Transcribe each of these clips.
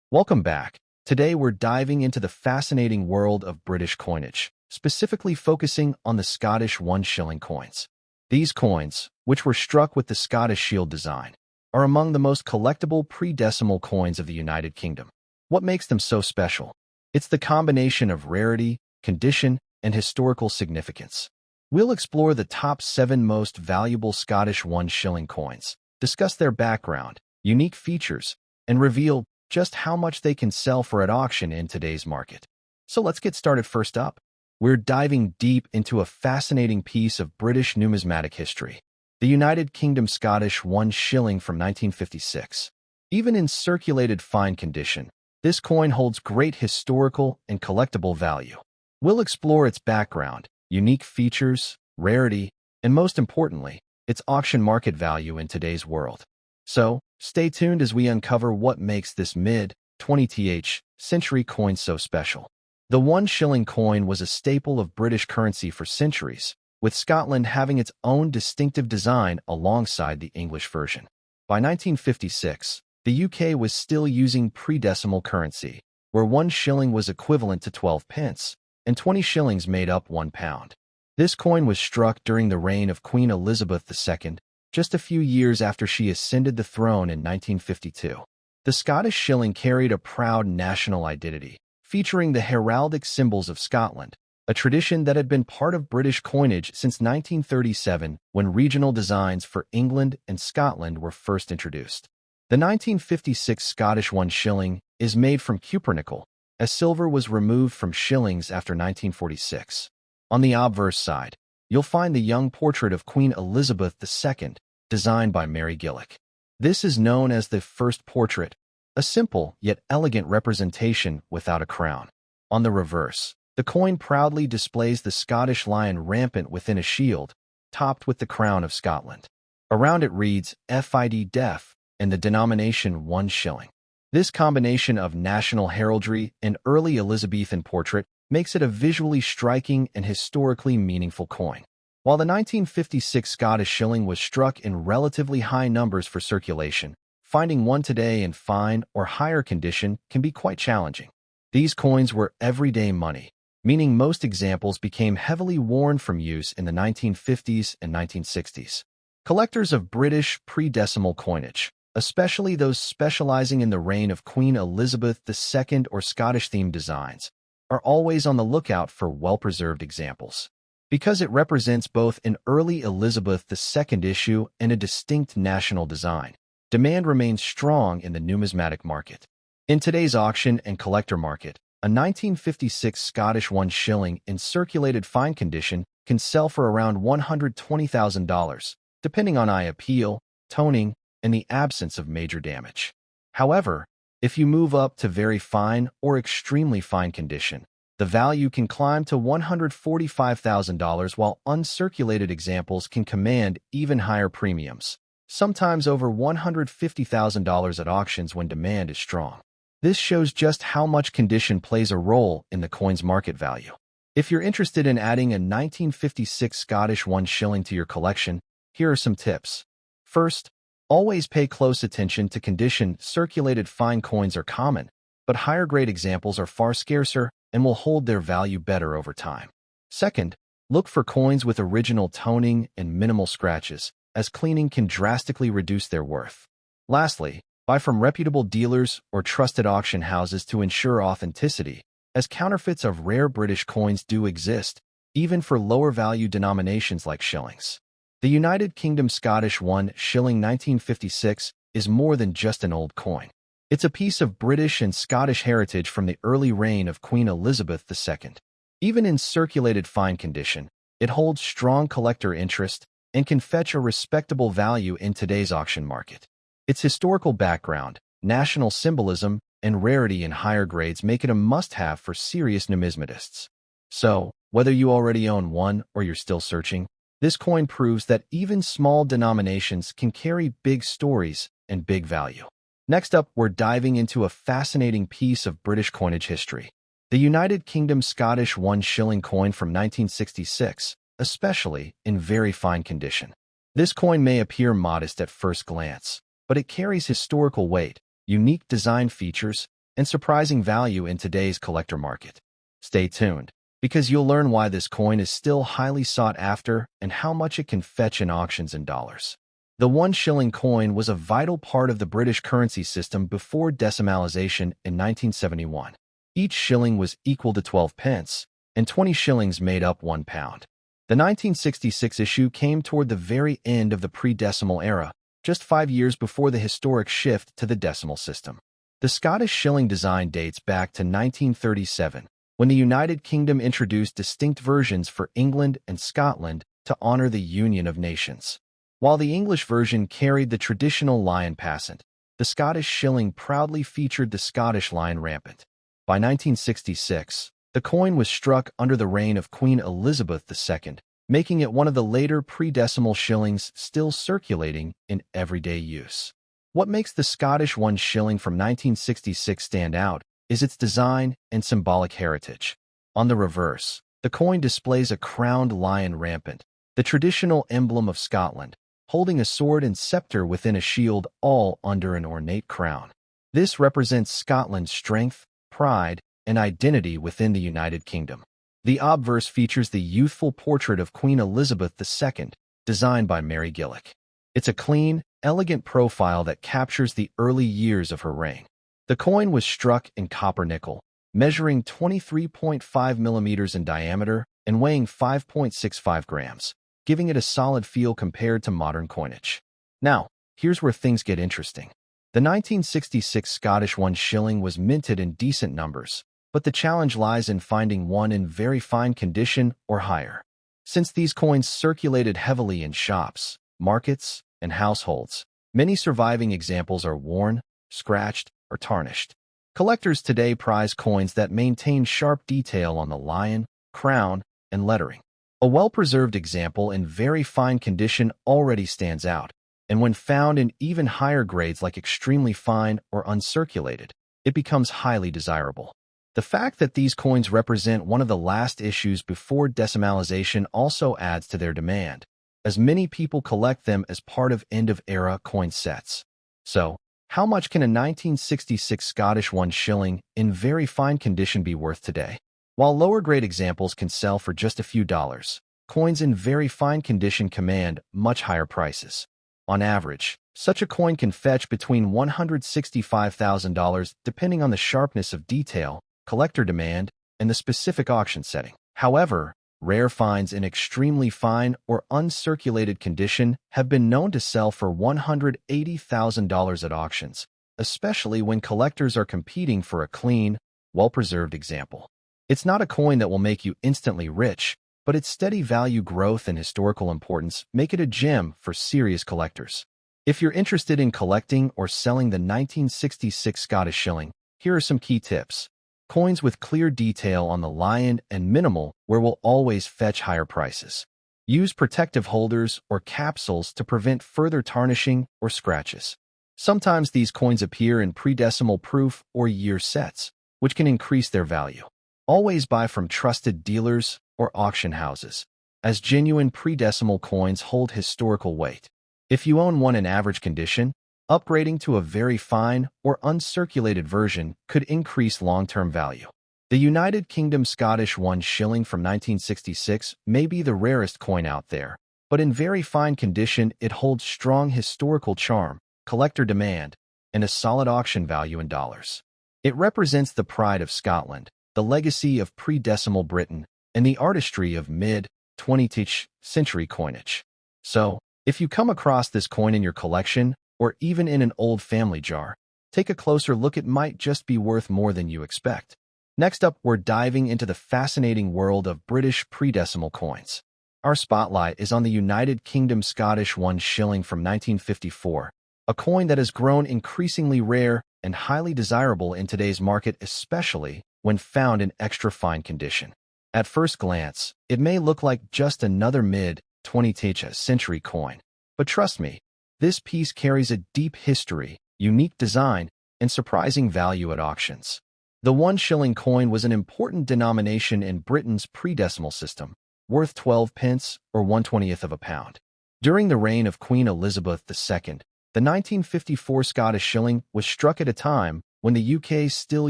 Welcome back. Today we're diving into the fascinating world of British coinage, specifically focusing on the Scottish 1 shilling coins. These coins, which were struck with the Scottish shield design, are among the most collectible pre-decimal coins of the United Kingdom. What makes them so special? It's the combination of rarity, condition, and historical significance. We'll explore the top 7 most valuable Scottish 1 shilling coins, discuss their background, unique features, and reveal just how much they can sell for at auction in today's market. So let's get started. First up, we're diving deep into a fascinating piece of British numismatic history, the United Kingdom Scottish 1 shilling from 1956. Even in circulated fine condition, this coin holds great historical and collectible value. We'll explore its background, unique features, rarity, and most importantly, its auction market value in today's world. So, stay tuned as we uncover what makes this mid-20th century coin so special. The 1 shilling coin was a staple of British currency for centuries, with Scotland having its own distinctive design alongside the English version. By 1956, the UK was still using pre-decimal currency, where 1 shilling was equivalent to 12 pence, and 20 shillings made up £1. This coin was struck during the reign of Queen Elizabeth II, just a few years after she ascended the throne in 1952. The Scottish shilling carried a proud national identity, featuring the heraldic symbols of Scotland, a tradition that had been part of British coinage since 1937 when regional designs for England and Scotland were first introduced. The 1956 Scottish 1 shilling is made from cupronickel, as silver was removed from shillings after 1946. On the obverse side, you'll find the young portrait of Queen Elizabeth II, designed by Mary Gillick. This is known as the first portrait, a simple yet elegant representation without a crown. On the reverse, the coin proudly displays the Scottish lion rampant within a shield, topped with the crown of Scotland. Around it reads FID Def and the denomination 1 shilling. This combination of national heraldry and early Elizabethan portrait makes it a visually striking and historically meaningful coin. While the 1956 Scottish shilling was struck in relatively high numbers for circulation, finding one today in fine or higher condition can be quite challenging. These coins were everyday money, meaning most examples became heavily worn from use in the 1950s and 1960s. Collectors of British pre-decimal coinage, especially those specializing in the reign of Queen Elizabeth II or Scottish-themed designs, are always on the lookout for well-preserved examples. Because it represents both an early Elizabeth II issue and a distinct national design, demand remains strong in the numismatic market. In today's auction and collector market, a 1956 Scottish 1 shilling in circulated fine condition can sell for around $120,000, depending on eye appeal, toning, and the absence of major damage. However, if you move up to very fine or extremely fine condition, the value can climb to $145,000, while uncirculated examples can command even higher premiums, sometimes over $150,000 at auctions when demand is strong. This shows just how much condition plays a role in the coin's market value. If you're interested in adding a 1956 Scottish 1 shilling to your collection, here are some tips. First, always pay close attention to condition. Circulated fine coins are common, but higher-grade examples are far scarcer and will hold their value better over time. Second, look for coins with original toning and minimal scratches, as cleaning can drastically reduce their worth. Lastly, buy from reputable dealers or trusted auction houses to ensure authenticity, as counterfeits of rare British coins do exist, even for lower-value denominations like shillings. The United Kingdom Scottish 1 shilling 1956 is more than just an old coin. It's a piece of British and Scottish heritage from the early reign of Queen Elizabeth II. Even in circulated fine condition, it holds strong collector interest and can fetch a respectable value in today's auction market. Its historical background, national symbolism, and rarity in higher grades make it a must-have for serious numismatists. So, whether you already own one or you're still searching, this coin proves that even small denominations can carry big stories and big value. Next up, we're diving into a fascinating piece of British coinage history, the United Kingdom Scottish 1 shilling coin from 1966, especially in very fine condition. This coin may appear modest at first glance, but it carries historical weight, unique design features, and surprising value in today's collector market. Stay tuned, because you'll learn why this coin is still highly sought after and how much it can fetch in auctions in dollars. The 1 shilling coin was a vital part of the British currency system before decimalization in 1971. Each shilling was equal to 12 pence, and 20 shillings made up 1 pound. The 1966 issue came toward the very end of the pre-decimal era, just 5 years before the historic shift to the decimal system. The Scottish shilling design dates back to 1937, when the United Kingdom introduced distinct versions for England and Scotland to honor the Union of Nations. While the English version carried the traditional lion passant, the Scottish shilling proudly featured the Scottish lion rampant. By 1966, the coin was struck under the reign of Queen Elizabeth II, making it one of the later pre-decimal shillings still circulating in everyday use. What makes the Scottish 1 shilling from 1966 stand out is its design and symbolic heritage. On the reverse, the coin displays a crowned lion rampant, the traditional emblem of Scotland, holding a sword and scepter within a shield, all under an ornate crown. This represents Scotland's strength, pride, and identity within the United Kingdom. The obverse features the youthful portrait of Queen Elizabeth II, designed by Mary Gillick. It's a clean, elegant profile that captures the early years of her reign. The coin was struck in copper nickel, measuring 23.5 millimeters in diameter and weighing 5.65 grams, giving it a solid feel compared to modern coinage. Now, here's where things get interesting. The 1966 Scottish 1 shilling was minted in decent numbers, but the challenge lies in finding one in very fine condition or higher. Since these coins circulated heavily in shops, markets, and households, many surviving examples are worn, scratched, or tarnished. Collectors today prize coins that maintain sharp detail on the lion, crown, and lettering. A well-preserved example in very fine condition already stands out, and when found in even higher grades like extremely fine or uncirculated, it becomes highly desirable. The fact that these coins represent one of the last issues before decimalization also adds to their demand, as many people collect them as part of end-of-era coin sets. So, how much can a 1966 Scottish 1 shilling in very fine condition be worth today? While lower-grade examples can sell for just a few dollars, coins in very fine condition command much higher prices. On average, such a coin can fetch between $165,000 depending on the sharpness of detail, collector demand, and the specific auction setting. However, rare finds in extremely fine or uncirculated condition have been known to sell for $180,000 at auctions, especially when collectors are competing for a clean, well-preserved example. It's not a coin that will make you instantly rich, but its steady value growth and historical importance make it a gem for serious collectors. If you're interested in collecting or selling the 1966 Scottish shilling, here are some key tips. Coins with clear detail on the lion and minimal wear will always fetch higher prices. Use protective holders or capsules to prevent further tarnishing or scratches. Sometimes these coins appear in pre-decimal proof or year sets, which can increase their value. Always buy from trusted dealers or auction houses, as genuine pre-decimal coins hold historical weight. If you own one in average condition, upgrading to a very fine or uncirculated version could increase long-term value. The United Kingdom Scottish 1 shilling from 1966 may be the rarest coin out there, but in very fine condition it holds strong historical charm, collector demand, and a solid auction value in dollars. It represents the pride of Scotland, the legacy of pre-decimal Britain, and the artistry of mid-20th century coinage. So, if you come across this coin in your collection, or even in an old family jar, take a closer look. It might just be worth more than you expect. Next up, we're diving into the fascinating world of British pre-decimal coins. Our spotlight is on the United Kingdom Scottish 1 shilling from 1954, a coin that has grown increasingly rare and highly desirable in today's market, especially when found in extra fine condition. At first glance, it may look like just another mid-20th century coin, but trust me, this piece carries a deep history, unique design, and surprising value at auctions. The 1 shilling coin was an important denomination in Britain's pre-decimal system, worth 12 pence or 1/20th of a pound. During the reign of Queen Elizabeth II, the 1954 Scottish shilling was struck at a time when the UK still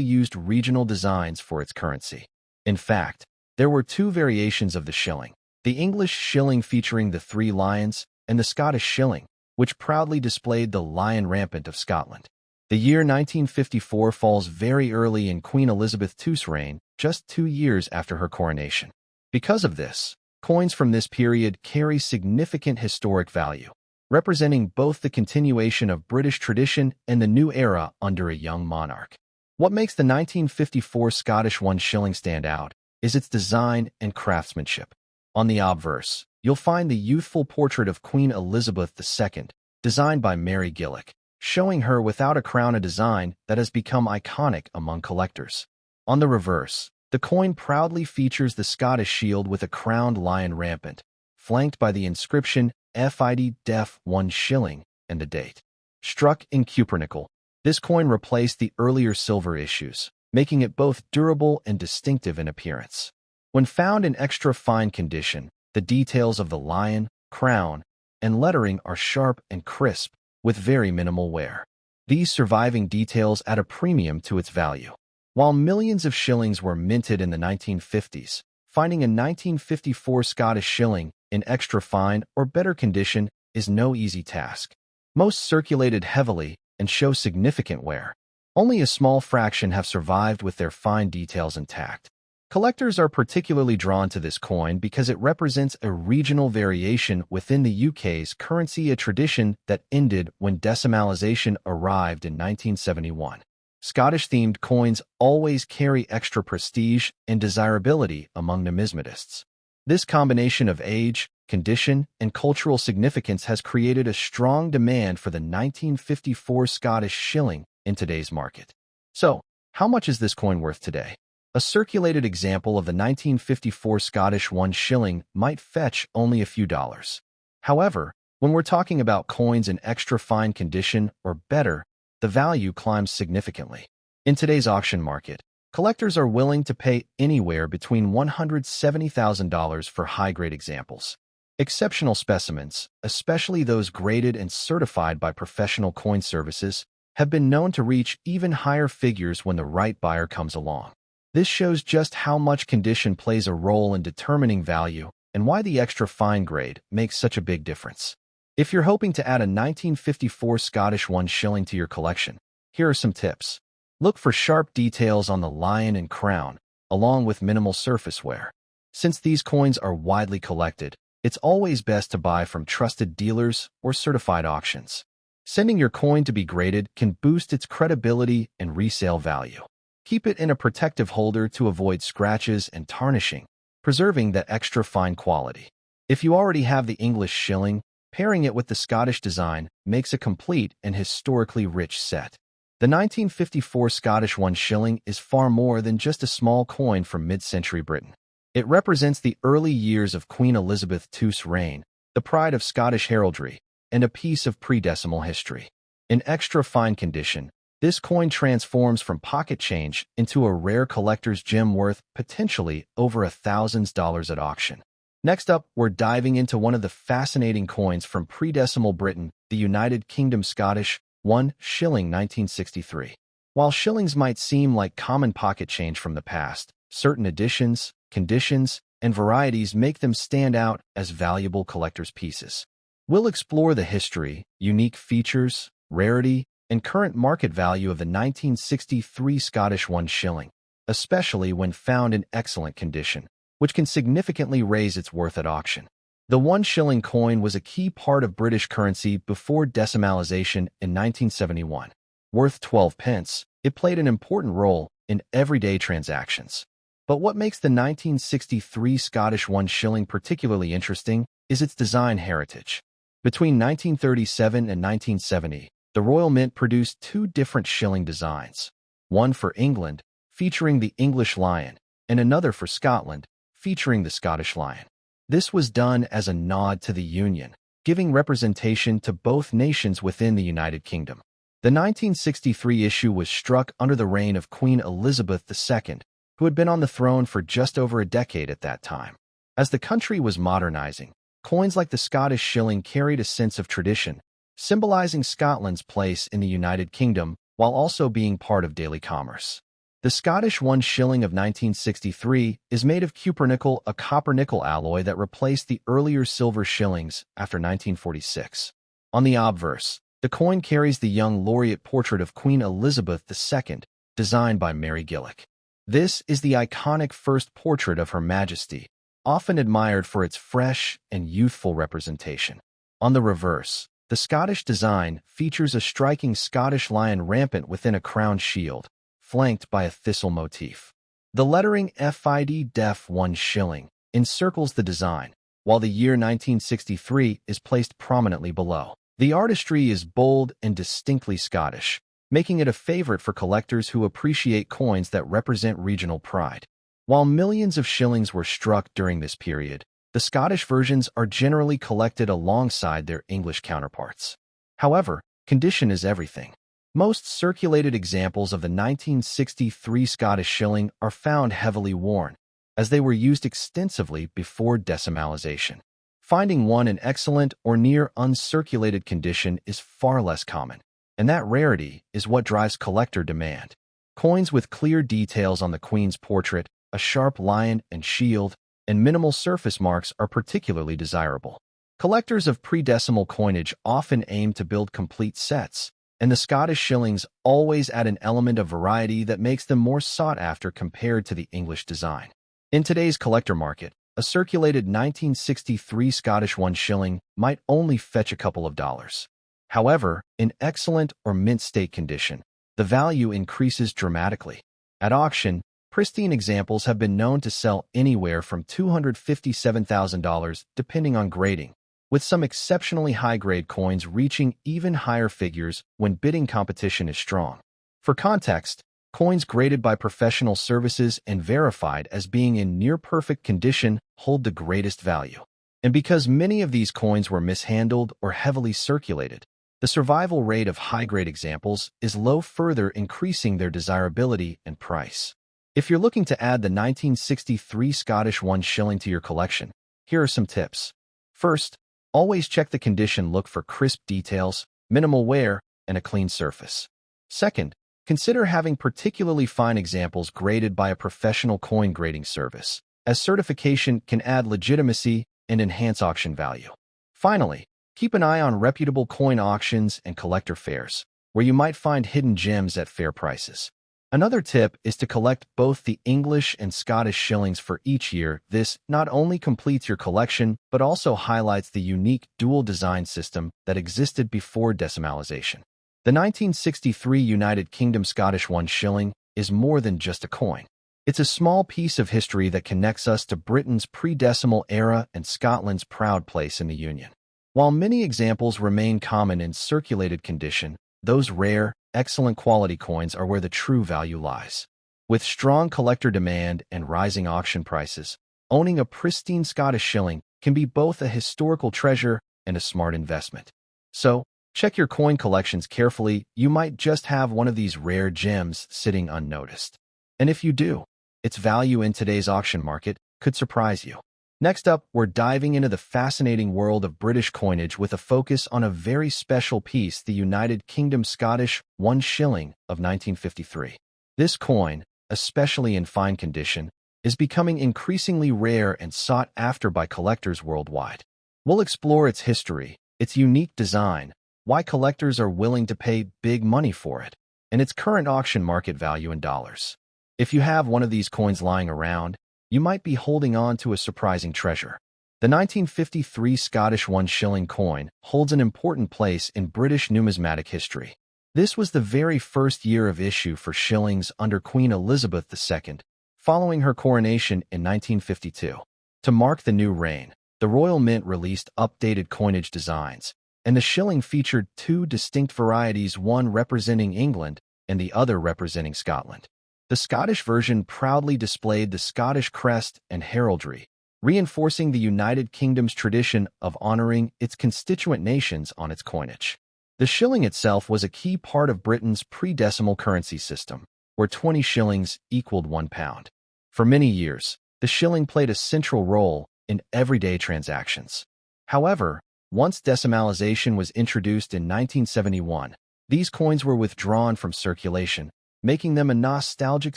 used regional designs for its currency. In fact, there were two variations of the shilling: the English shilling featuring the three lions, and the Scottish shilling, which proudly displayed the lion rampant of Scotland. The year 1954 falls very early in Queen Elizabeth II's reign, just 2 years after her coronation. Because of this, coins from this period carry significant historic value, representing both the continuation of British tradition and the new era under a young monarch. What makes the 1954 Scottish 1 shilling stand out is its design and craftsmanship. On the obverse, you'll find the youthful portrait of Queen Elizabeth II, designed by Mary Gillick, showing her without a crown, a design that has become iconic among collectors. On the reverse, the coin proudly features the Scottish shield with a crowned lion rampant, flanked by the inscription FID Def 1 shilling and the date. Struck in cupronickel, this coin replaced the earlier silver issues, making it both durable and distinctive in appearance. When found in extra fine condition, the details of the lion, crown, and lettering are sharp and crisp, with very minimal wear. These surviving details add a premium to its value. While millions of shillings were minted in the 1950s, finding a 1954 Scottish shilling in extra fine or better condition is no easy task. Most circulated heavily and show significant wear. Only a small fraction have survived with their fine details intact. Collectors are particularly drawn to this coin because it represents a regional variation within the UK's currency, a tradition that ended when decimalisation arrived in 1971. Scottish-themed coins always carry extra prestige and desirability among numismatists. This combination of age, condition, and cultural significance has created a strong demand for the 1954 Scottish shilling in today's market. So, how much is this coin worth today? A circulated example of the 1954 Scottish 1 shilling might fetch only a few dollars. However, when we're talking about coins in extra fine condition or better, the value climbs significantly. In today's auction market, collectors are willing to pay anywhere between $170,000 for high-grade examples. Exceptional specimens, especially those graded and certified by professional coin services, have been known to reach even higher figures when the right buyer comes along. This shows just how much condition plays a role in determining value and why the extra fine grade makes such a big difference. If you're hoping to add a 1954 Scottish 1 shilling to your collection, here are some tips. Look for sharp details on the lion and crown, along with minimal surface wear. Since these coins are widely collected, it's always best to buy from trusted dealers or certified auctions. Sending your coin to be graded can boost its credibility and resale value. Keep it in a protective holder to avoid scratches and tarnishing, preserving that extra fine quality. If you already have the English shilling, pairing it with the Scottish design makes a complete and historically rich set. The 1954 Scottish 1 shilling is far more than just a small coin from mid-century Britain. It represents the early years of Queen Elizabeth II's reign, the pride of Scottish heraldry, and a piece of pre-decimal history. In extra fine condition, this coin transforms from pocket change into a rare collector's gem worth potentially over $1,000 at auction. Next up, we're diving into one of the fascinating coins from pre-decimal Britain, the United Kingdom Scottish 1 shilling 1963. While shillings might seem like common pocket change from the past, certain editions, conditions, and varieties make them stand out as valuable collector's pieces. We'll explore the history, unique features, rarity, and current market value of the 1963 Scottish 1 shilling, especially when found in excellent condition, which can significantly raise its worth at auction. The 1 shilling coin was a key part of British currency before decimalisation in 1971. Worth 12 pence, it played an important role in everyday transactions. But what makes the 1963 Scottish 1 shilling particularly interesting is its design heritage. Between 1937 and 1970, the Royal Mint produced 2 different shilling designs, one for England, featuring the English lion, and another for Scotland, featuring the Scottish lion. This was done as a nod to the Union, giving representation to both nations within the United Kingdom. The 1963 issue was struck under the reign of Queen Elizabeth II, who had been on the throne for just over a decade at that time. As the country was modernizing, coins like the Scottish shilling carried a sense of tradition, symbolizing Scotland's place in the United Kingdom while also being part of daily commerce. The Scottish 1 shilling of 1963 is made of cupronickel, a copper-nickel alloy that replaced the earlier silver shillings after 1946. On the obverse, the coin carries the young laureate portrait of Queen Elizabeth II, designed by Mary Gillick. This is the iconic first portrait of Her Majesty, often admired for its fresh and youthful representation. On the reverse, the Scottish design features a striking Scottish lion rampant within a crowned shield, flanked by a thistle motif. The lettering FID Def 1 shilling encircles the design, while the year 1963 is placed prominently below. The artistry is bold and distinctly Scottish, making it a favorite for collectors who appreciate coins that represent regional pride. While millions of shillings were struck during this period, the Scottish versions are generally collected alongside their English counterparts. However, condition is everything. Most circulated examples of the 1963 Scottish shilling are found heavily worn, as they were used extensively before decimalization. Finding one in excellent or near uncirculated condition is far less common, and that rarity is what drives collector demand. Coins with clear details on the Queen's portrait, a sharp lion and shield, and minimal surface marks are particularly desirable. Collectors of pre-decimal coinage often aim to build complete sets, and the Scottish shillings always add an element of variety that makes them more sought after compared to the English design. In today's collector market, a circulated 1963 Scottish 1 shilling might only fetch a couple of dollars. However, in excellent or mint state condition, the value increases dramatically. At auction, pristine examples have been known to sell anywhere from $257,000 depending on grading, with some exceptionally high-grade coins reaching even higher figures when bidding competition is strong. For context, coins graded by professional services and verified as being in near-perfect condition hold the greatest value. And because many of these coins were mishandled or heavily circulated, the survival rate of high-grade examples is low, further increasing their desirability and price. If you're looking to add the 1963 Scottish 1 shilling to your collection, here are some tips. First, always check the condition. Look for crisp details, minimal wear, and a clean surface. Second, consider having particularly fine examples graded by a professional coin grading service, as certification can add legitimacy and enhance auction value. Finally, keep an eye on reputable coin auctions and collector fairs, where you might find hidden gems at fair prices. Another tip is to collect both the English and Scottish shillings for each year. This not only completes your collection, but also highlights the unique dual design system that existed before decimalization. The 1963 United Kingdom Scottish 1 shilling is more than just a coin. It's a small piece of history that connects us to Britain's pre-decimal era and Scotland's proud place in the Union. While many examples remain common in circulated condition, those rare, excellent quality coins are where the true value lies. With strong collector demand and rising auction prices, owning a pristine Scottish shilling can be both a historical treasure and a smart investment. So, check your coin collections carefully. You might just have one of these rare gems sitting unnoticed. And if you do, its value in today's auction market could surprise you. Next up, we're diving into the fascinating world of British coinage with a focus on a very special piece, the United Kingdom Scottish 1 shilling of 1953. This coin, especially in fine condition, is becoming increasingly rare and sought after by collectors worldwide. We'll explore its history, its unique design, why collectors are willing to pay big money for it, and its current auction market value in dollars. If you have one of these coins lying around, you might be holding on to a surprising treasure. The 1953 Scottish 1 shilling coin holds an important place in British numismatic history. This was the very first year of issue for shillings under Queen Elizabeth II, following her coronation in 1952. To mark the new reign, the Royal Mint released updated coinage designs, and the shilling featured two distinct varieties, one representing England and the other representing Scotland. The Scottish version proudly displayed the Scottish crest and heraldry, reinforcing the United Kingdom's tradition of honoring its constituent nations on its coinage. The shilling itself was a key part of Britain's pre-decimal currency system, where 20 shillings equaled £1. For many years, the shilling played a central role in everyday transactions. However, once decimalization was introduced in 1971, These coins were withdrawn from circulation, making them a nostalgic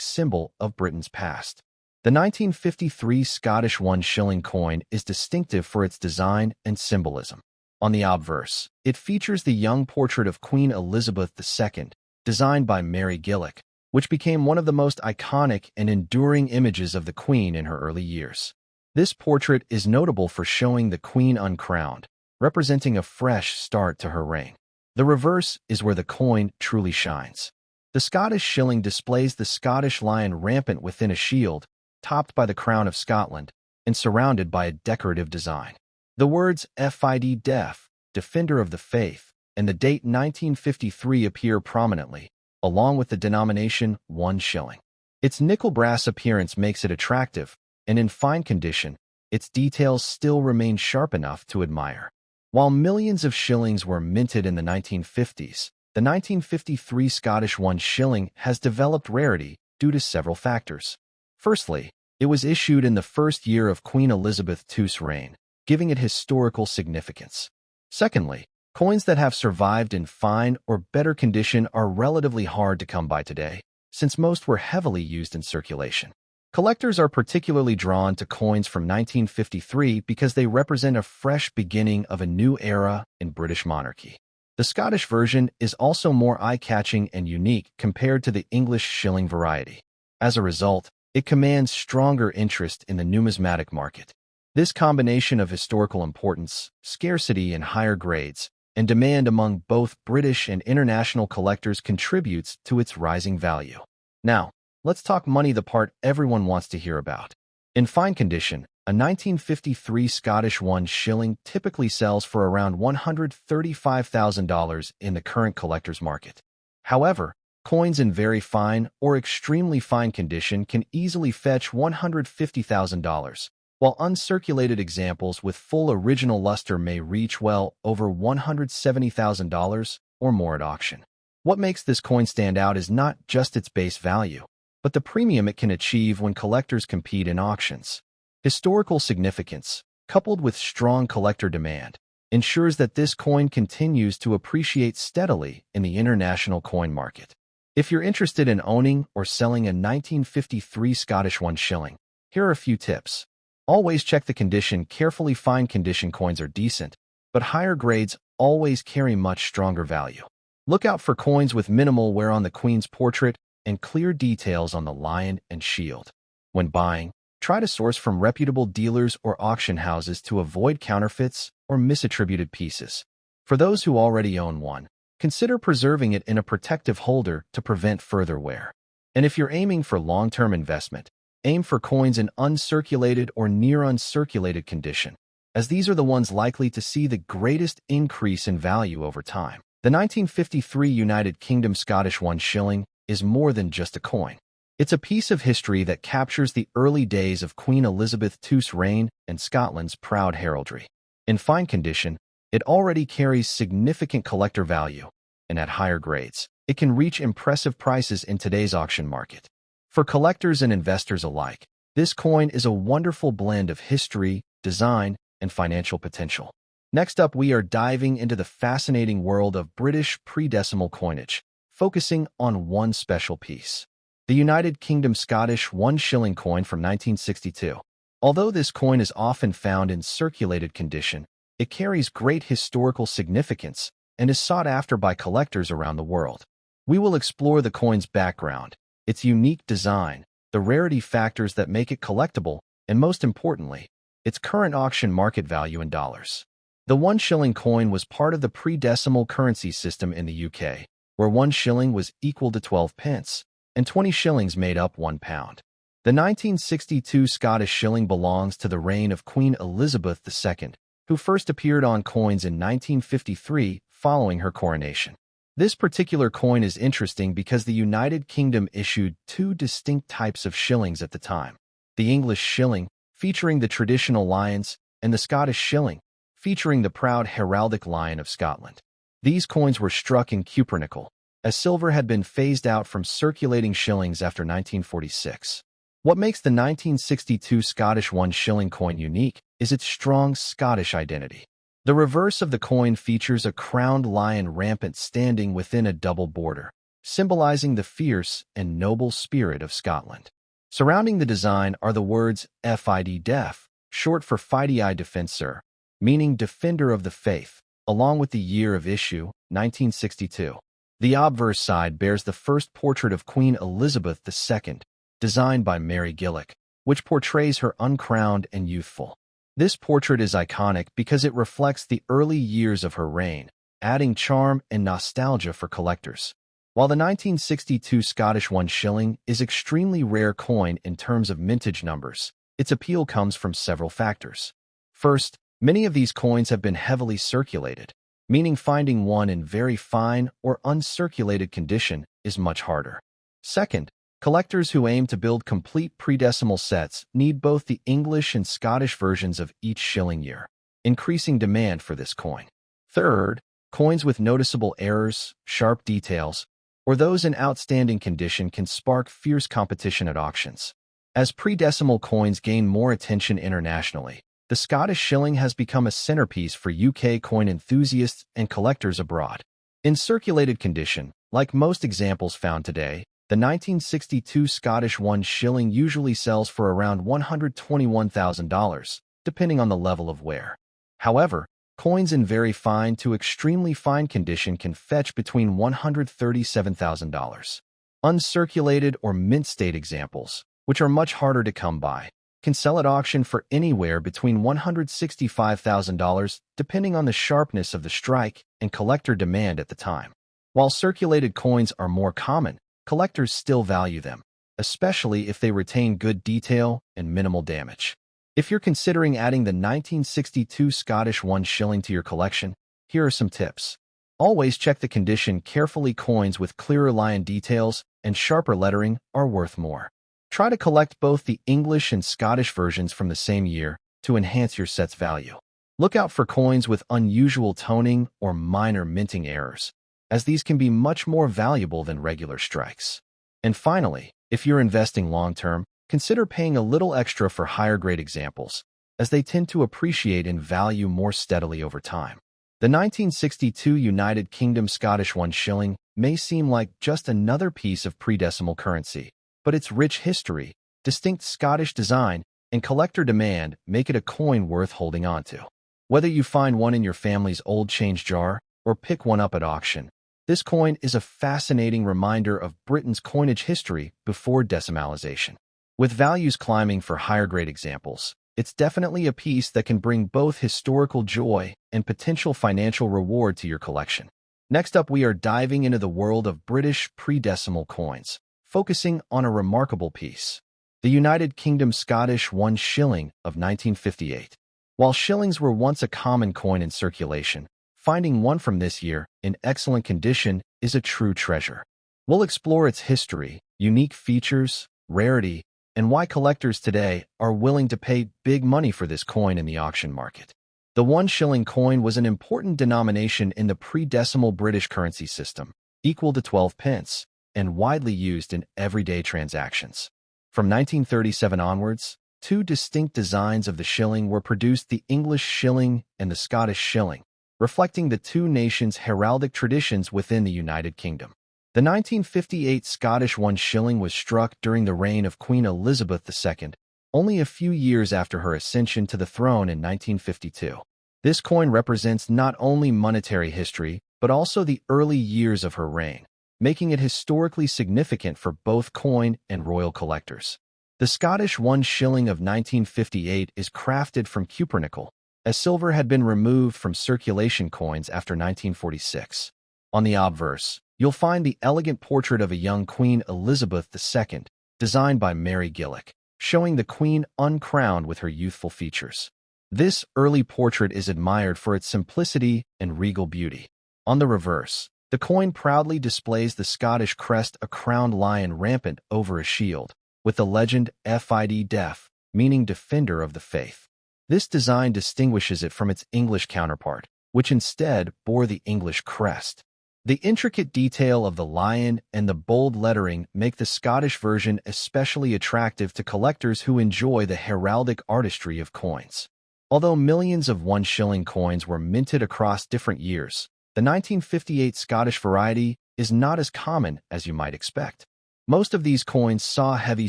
symbol of Britain's past. The 1953 Scottish 1 shilling coin is distinctive for its design and symbolism. On the obverse, it features the young portrait of Queen Elizabeth II, designed by Mary Gillick, which became one of the most iconic and enduring images of the Queen in her early years. This portrait is notable for showing the Queen uncrowned, representing a fresh start to her reign. The reverse is where the coin truly shines. The Scottish shilling displays the Scottish lion rampant within a shield, topped by the crown of Scotland, and surrounded by a decorative design. The words FID Def, Defender of the Faith, and the date 1953 appear prominently, along with the denomination 1 shilling. Its nickel brass appearance makes it attractive, and in fine condition, its details still remain sharp enough to admire. While millions of shillings were minted in the 1950s, the 1953 Scottish 1 shilling has developed rarity due to several factors. Firstly, it was issued in the first year of Queen Elizabeth II's reign, giving it historical significance. Secondly, coins that have survived in fine or better condition are relatively hard to come by today, since most were heavily used in circulation. Collectors are particularly drawn to coins from 1953 because they represent a fresh beginning of a new era in British monarchy. The Scottish version is also more eye-catching and unique compared to the English shilling variety. As a result, it commands stronger interest in the numismatic market. This combination of historical importance, scarcity in higher grades, and demand among both British and international collectors contributes to its rising value. Now, let's talk money, the part everyone wants to hear about. In fine condition, a 1953 Scottish 1 shilling typically sells for around $135,000 in the current collector's market. However, coins in very fine or extremely fine condition can easily fetch $150,000, while uncirculated examples with full original luster may reach well over $170,000 or more at auction. What makes this coin stand out is not just its base value, but the premium it can achieve when collectors compete in auctions. Historical significance, coupled with strong collector demand, ensures that this coin continues to appreciate steadily in the international coin market. If you're interested in owning or selling a 1953 Scottish 1 shilling, here are a few tips. Always check the condition carefully. Fine condition coins are decent, but higher grades always carry much stronger value. Look out for coins with minimal wear on the Queen's portrait and clear details on the lion and shield. When buying, try to source from reputable dealers or auction houses to avoid counterfeits or misattributed pieces. For those who already own one, consider preserving it in a protective holder to prevent further wear. And if you're aiming for long-term investment, aim for coins in uncirculated or near uncirculated condition, as these are the ones likely to see the greatest increase in value over time. The 1953 United Kingdom Scottish 1 shilling is more than just a coin. It's a piece of history that captures the early days of Queen Elizabeth II's reign and Scotland's proud heraldry. In fine condition, it already carries significant collector value, and at higher grades, it can reach impressive prices in today's auction market. For collectors and investors alike, this coin is a wonderful blend of history, design, and financial potential. Next up, we are diving into the fascinating world of British pre-decimal coinage, focusing on one special piece. The United Kingdom Scottish 1 shilling coin from 1962. Although this coin is often found in circulated condition, it carries great historical significance and is sought after by collectors around the world. We will explore the coin's background, its unique design, the rarity factors that make it collectible, and most importantly, its current auction market value in dollars. The 1 shilling coin was part of the pre-decimal currency system in the UK, where 1 shilling was equal to 12 pence, and 20 shillings made up 1 pound. The 1962 Scottish shilling belongs to the reign of Queen Elizabeth II, who first appeared on coins in 1953 following her coronation. This particular coin is interesting because the United Kingdom issued two distinct types of shillings at the time. The English shilling, featuring the traditional lions, and the Scottish shilling, featuring the proud heraldic lion of Scotland. These coins were struck in cupronickel, as silver had been phased out from circulating shillings after 1946. What makes the 1962 Scottish 1 shilling coin unique is its strong Scottish identity. The reverse of the coin features a crowned lion rampant standing within a double border, symbolizing the fierce and noble spirit of Scotland. Surrounding the design are the words FID Def, short for Fidei Defensor, meaning Defender of the Faith, along with the year of issue, 1962. The obverse side bears the first portrait of Queen Elizabeth II, designed by Mary Gillick, which portrays her uncrowned and youthful. This portrait is iconic because it reflects the early years of her reign, adding charm and nostalgia for collectors. While the 1962 Scottish 1 shilling is extremely rare coin in terms of mintage numbers, its appeal comes from several factors. First, many of these coins have been heavily circulated, meaning finding one in very fine or uncirculated condition is much harder. Second, collectors who aim to build complete pre-decimal sets need both the English and Scottish versions of each shilling year, increasing demand for this coin. Third, coins with noticeable errors, sharp details, or those in outstanding condition can spark fierce competition at auctions. As pre-decimal coins gain more attention internationally, the Scottish shilling has become a centerpiece for UK coin enthusiasts and collectors abroad. In circulated condition, like most examples found today, the 1962 Scottish 1 shilling usually sells for around $121,000, depending on the level of wear. However, coins in very fine to extremely fine condition can fetch between $137,000. Uncirculated or mint state examples, which are much harder to come by, can sell at auction for anywhere between $165,000 depending on the sharpness of the strike and collector demand at the time. While circulated coins are more common, collectors still value them, especially if they retain good detail and minimal damage. If you're considering adding the 1962 Scottish 1 shilling to your collection, here are some tips. Always check the condition carefully. Coins with clearer lion details and sharper lettering are worth more. Try to collect both the English and Scottish versions from the same year to enhance your set's value. Look out for coins with unusual toning or minor minting errors, as these can be much more valuable than regular strikes. And finally, if you're investing long-term, consider paying a little extra for higher-grade examples, as they tend to appreciate in value more steadily over time. The 1962 United Kingdom Scottish 1 shilling may seem like just another piece of pre-decimal currency, but its rich history, distinct Scottish design, and collector demand make it a coin worth holding on to. Whether you find one in your family's old change jar or pick one up at auction, this coin is a fascinating reminder of Britain's coinage history before decimalization. With values climbing for higher-grade examples, it's definitely a piece that can bring both historical joy and potential financial reward to your collection. Next up, we are diving into the world of British pre-decimal coins, focusing on a remarkable piece, the United Kingdom Scottish 1 shilling of 1958. While shillings were once a common coin in circulation, finding one from this year in excellent condition is a true treasure. We'll explore its history, unique features, rarity, and why collectors today are willing to pay big money for this coin in the auction market. The 1 shilling coin was an important denomination in the pre-decimal British currency system, equal to 12 pence, and widely used in everyday transactions. From 1937 onwards, two distinct designs of the shilling were produced: the English shilling and the Scottish shilling, reflecting the two nations' heraldic traditions within the United Kingdom. The 1958 Scottish 1 shilling was struck during the reign of Queen Elizabeth II, only a few years after her ascension to the throne in 1952. This coin represents not only monetary history, but also the early years of her reign, making it historically significant for both coin and royal collectors. The Scottish 1 shilling of 1958 is crafted from cupronickel, as silver had been removed from circulation coins after 1946. On the obverse, you'll find the elegant portrait of a young Queen Elizabeth II, designed by Mary Gillick, showing the Queen uncrowned with her youthful features. This early portrait is admired for its simplicity and regal beauty. On the reverse, the coin proudly displays the Scottish crest, a crowned lion rampant over a shield, with the legend FID Def, meaning Defender of the Faith. This design distinguishes it from its English counterpart, which instead bore the English crest. The intricate detail of the lion and the bold lettering make the Scottish version especially attractive to collectors who enjoy the heraldic artistry of coins. Although millions of 1 shilling coins were minted across different years, the 1958 Scottish variety is not as common as you might expect. Most of these coins saw heavy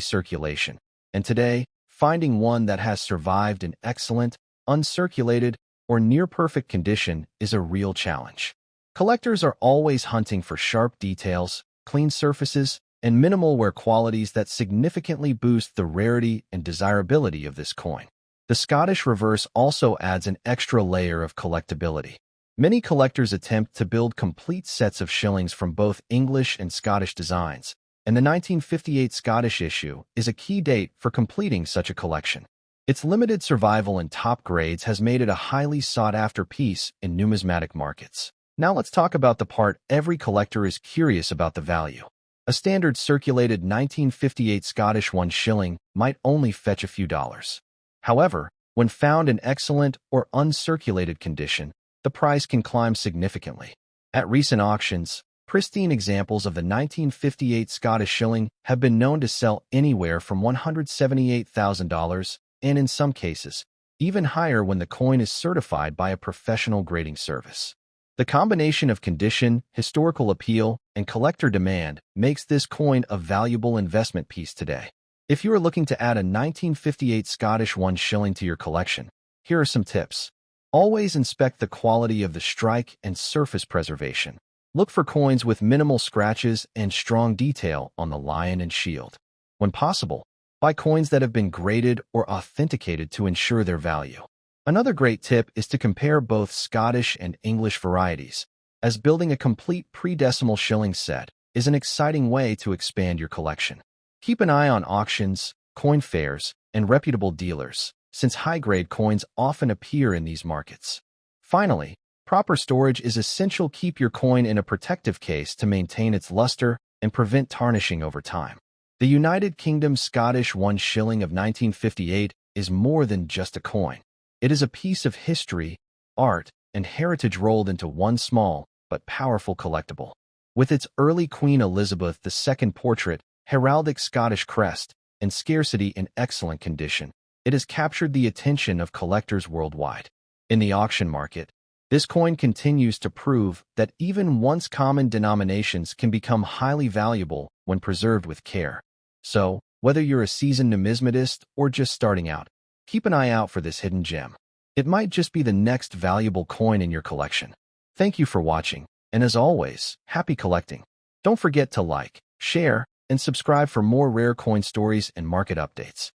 circulation, and today, finding one that has survived in excellent, uncirculated, or near-perfect condition is a real challenge. Collectors are always hunting for sharp details, clean surfaces, and minimal wear qualities that significantly boost the rarity and desirability of this coin. The Scottish reverse also adds an extra layer of collectability. Many collectors attempt to build complete sets of shillings from both English and Scottish designs, and the 1958 Scottish issue is a key date for completing such a collection. Its limited survival in top grades has made it a highly sought-after piece in numismatic markets. Now let's talk about the part every collector is curious about: the value. A standard circulated 1958 Scottish 1 shilling might only fetch a few dollars. However, when found in excellent or uncirculated condition, the price can climb significantly. At recent auctions, pristine examples of the 1958 Scottish shilling have been known to sell anywhere from $178,000 and, in some cases, even higher when the coin is certified by a professional grading service. The combination of condition, historical appeal, and collector demand makes this coin a valuable investment piece today. If you are looking to add a 1958 Scottish 1 shilling to your collection, here are some tips. Always inspect the quality of the strike and surface preservation. Look for coins with minimal scratches and strong detail on the lion and shield. When possible, buy coins that have been graded or authenticated to ensure their value. Another great tip is to compare both Scottish and English varieties, as building a complete pre-decimal shilling set is an exciting way to expand your collection. Keep an eye on auctions, coin fairs, and reputable dealers, since high-grade coins often appear in these markets. Finally, proper storage is essential. Keep your coin in a protective case to maintain its luster and prevent tarnishing over time. The United Kingdom Scottish 1 shilling of 1958 is more than just a coin. It is a piece of history, art, and heritage rolled into one small but powerful collectible. With its early Queen Elizabeth II portrait, heraldic Scottish crest, and scarcity in excellent condition, it has captured the attention of collectors worldwide. In the auction market, this coin continues to prove that even once common denominations can become highly valuable when preserved with care. So, whether you're a seasoned numismatist or just starting out, keep an eye out for this hidden gem. It might just be the next valuable coin in your collection. Thank you for watching, and as always, happy collecting. Don't forget to like, share, and subscribe for more rare coin stories and market updates.